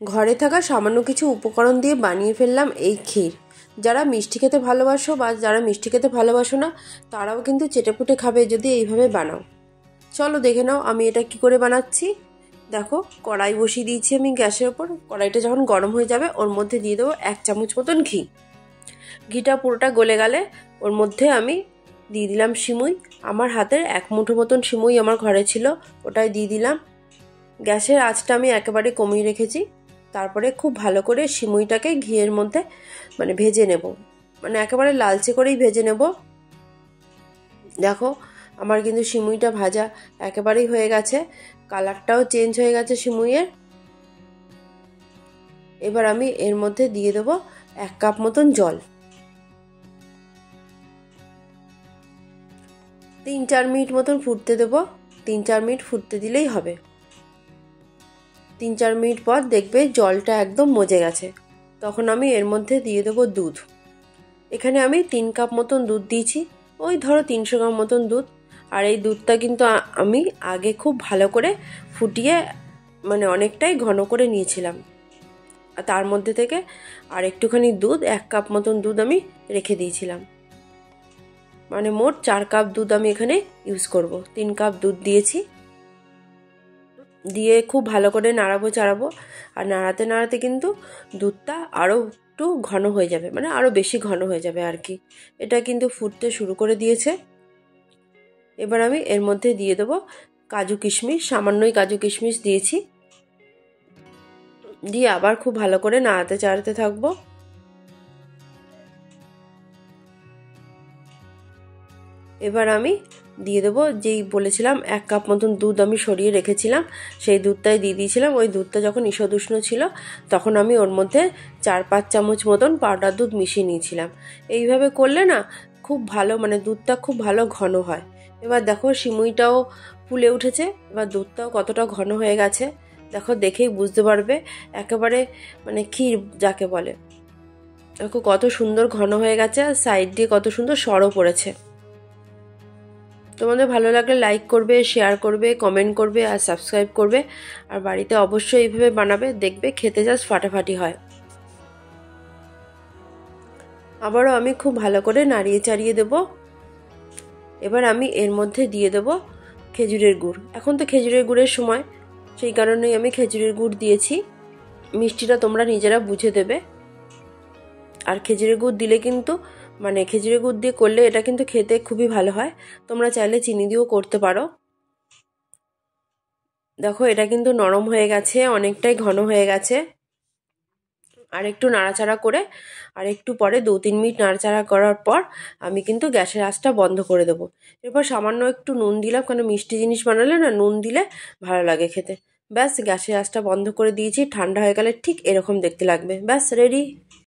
ঘরে থাকা সামান্য কিছু উপকরণ দিয়ে বানিয়ে ফেললাম এই ক্ষীর। যারা মিষ্টি খেতে ভালোবাসো বা যারা মিষ্টি খেতে ভালোবাসো না তারাও কিন্তু চেটেপুটে খাবে যদি এইভাবে বানাও। চলো দেখে নাও আমি এটা কি করে বানাচ্ছি। দেখো, কড়াই বসিয়ে দিয়েছি আমি গ্যাসের ওপর। কড়াইটা যখন গরম হয়ে যাবে ওর মধ্যে দিয়ে দেবো 1 চামচ মতন ঘি। ঘিটা পুরোটা গলে গেলে ওর মধ্যে আমি দিয়ে দিলাম সিমুই। আমার হাতের 1 মুঠো মতন সিমুই আমার ঘরে ছিল, ওটাই দিয়ে দিলাম। গ্যাসের আঁচটা আমি একেবারে কমিয়ে রেখেছি। তারপরে খুব ভালো করে সিমুইটাকে ঘিয়ের মধ্যে ভেজে নেব, একেবারে লালচে করেই ভেজে নেব। দেখো আমার কিন্তু সিমুইটা ভাজা একেবারেই হয়ে গেছে, কালারটাও চেঞ্জ হয়ে গেছে সিমুইয়ের। এবার আমি এর মধ্যে দিয়ে দেব 1 কাপ মতন জল। 3-4 মিনিট মতন ফুটতে দেব। 3-4 মিনিট ফুটতে দিলেই হবে। 3-4 মিনিট পর দেখবে জলটা একদম মজে গেছে। তখন আমি এর মধ্যে দিয়ে দেবো দুধ। এখানে আমি 3 কাপ মতন দুধ দিয়েছি, ওই ধরো 300 গ্রাম মতন দুধ। আর এই দুধটা কিন্তু আমি আগে খুব ভালো করে ফুটিয়ে অনেকটাই ঘন করে নিয়েছিলাম। আর তার মধ্যে থেকে আর একটুখানি দুধ, 1 কাপ মতন দুধ আমি রেখে দিয়েছিলাম। মোট 4 কাপ দুধ আমি এখানে ইউজ করব। 3 কাপ দুধ দিয়েছি, দিয়ে খুব ভালো করে নাড়াবো চাড়াবো। আর নাড়াতে নাড়াতে কিন্তু দুধটা আরও একটু ঘন হয়ে যাবে, আরও বেশি ঘন হয়ে যাবে আর কি। এটা কিন্তু ফুটতে শুরু করে দিয়েছে। এবার আমি এর মধ্যে দিয়ে দেবো কাজু কিশমিশ, সামান্যই কাজু কিশমিশ দিয়েছি। দিয়ে আবার খুব ভালো করে নাড়াতে চাড়াতে থাকবো। এবার আমি দিয়ে দেবো যেই বলেছিলাম 1 কাপ মতন দুধ আমি সরিয়ে রেখেছিলাম, সেই দুধটাই দিয়ে দিয়েছিলাম। ওই দুধটা যখন ঈষদ উষ্ণ ছিল তখন আমি ওর মধ্যে 4-5 চামচ মতন পাউডার দুধ মিশিয়ে নিয়েছিলাম। এইভাবে করলে না খুব ভালো, দুধটা খুব ভালো ঘন হয়। এবার দেখো সিমুইটাও ফুলে উঠেছে, এবার দুধটাও কতটা ঘন হয়ে গেছে দেখো, দেখেই বুঝতে পারবে। একেবারে ক্ষীর যাকে বলে। দেখো কত সুন্দর ঘন হয়ে গেছে, আর সাইড দিয়ে কত সুন্দর সরও পড়েছে। তোমাদের ভালো লাগলে লাইক করবে, শেয়ার করবে, কমেন্ট করবে আর সাবস্ক্রাইব করবে। আর বাড়িতে অবশ্যই এইভাবে বানাবে, দেখবে খেতে জাস্ট ফাটাফাটি হয়। আবারও আমি খুব ভালো করে নাড়িয়ে চাড়িয়ে দেব। এবার আমি এর মধ্যে দিয়ে দেব খেজুরের গুড়। এখন তো খেজুরের গুড়ের সময়, সেই কারণেই আমি খেজুরের গুড় দিয়েছি। মিষ্টিটা তোমরা নিজেরা বুঝে দেবে। আর খেজুরের গুড় দিলে কিন্তু খেজুরের গুড় দিয়ে করলে এটা কিন্তু খেতে খুবই ভালো হয়। তোমরা চাইলে চিনি দিয়েও করতে পারো। দেখো এটা কিন্তু নরম হয়ে গেছে, অনেকটাই ঘন হয়ে গেছে। আর একটু নাড়াচাড়া করে আর একটু পরে 2-3 মিনিট নাড়াচাড়া করার পর আমি কিন্তু গ্যাসের আঁচটা বন্ধ করে দেবো। এরপর সামান্য একটু নুন দিলাম, কারণ মিষ্টি জিনিস বানালে না নুন দিলে ভালো লাগে খেতে। ব্যাস গ্যাসের আঁচটা বন্ধ করে দিয়েছি। ঠান্ডা হয়ে গেলে ঠিক এরকম দেখতে লাগবে। ব্যাস রেডি।